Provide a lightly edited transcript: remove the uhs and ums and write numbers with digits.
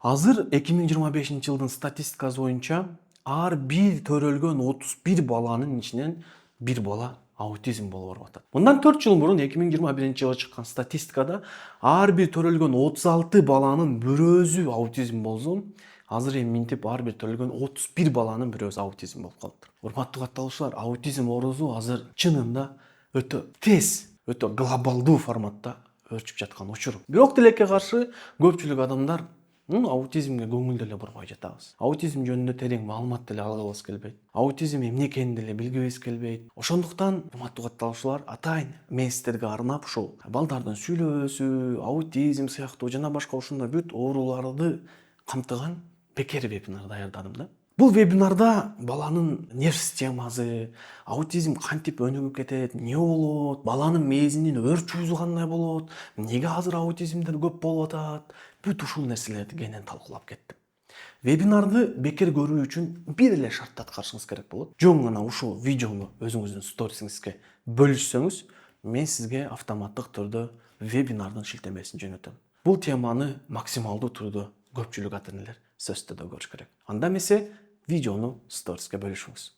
Азыр 2025-жылдын статистикасы боюнча ар бир төрөлгөн 31 баланын ичинен бир бала аутизм болуп барып атат. Мындан 4 жыл мурун 2021-жылы чыккан статистикада ар бир төрөлгөн 36 баланын бирөөсү аутизм болсо, азыр эми минтип ар бир төрөлгөн 31 баланын бирөөсү аутизм болуп калыптыр. Урматтуу катталуучулар, аутизм оорусу азыр чынында өтө тез, өтө глобалдуу форматта өрчүп жаткан учур. Бирок тилекке каршы көпчүлүк адамдар аутизмге көңүл деле бурбай жатабыз. Аутизм жөнүндө терең маалымат деле алгыбыз келбейт. Аутизм эмне экенин деле билгибиз келбейт. Ошондуктан урматтуу катталуучулар, атайын мен сиздерге арнап ушул балдардын сүйлөөсү, аутизм сыяктуу жана башка ушундай бүт ооруларды камтыган бекер вебинар даярдадым да. Бул вебинарда баланын нерв системасы, аутизм кантип өнүгүп кетет, эмне болот, баланын мээзинин өрчүүсү кандай болот, эмнеге азыр аутизмдер көп болуп атат, бүт ушул нерселерди кенен талкуулап кеттим. Вебинарды бекер көрүү үчүн бир эле шартты аткарышыңыз керек болот. Жөн гана ушул видеону өзүңүздүн сторисиңизге бөлүшсөңүз, мен сизге автоматтык түрдө вебинардын шилтемесин жөнөтөм. Бул теманы максималдуу түрдө көпчүлүк ата-энелер сөзсүз түрдө көрүш керек. Анда эмесе видеону сториске бөлүшүңүз.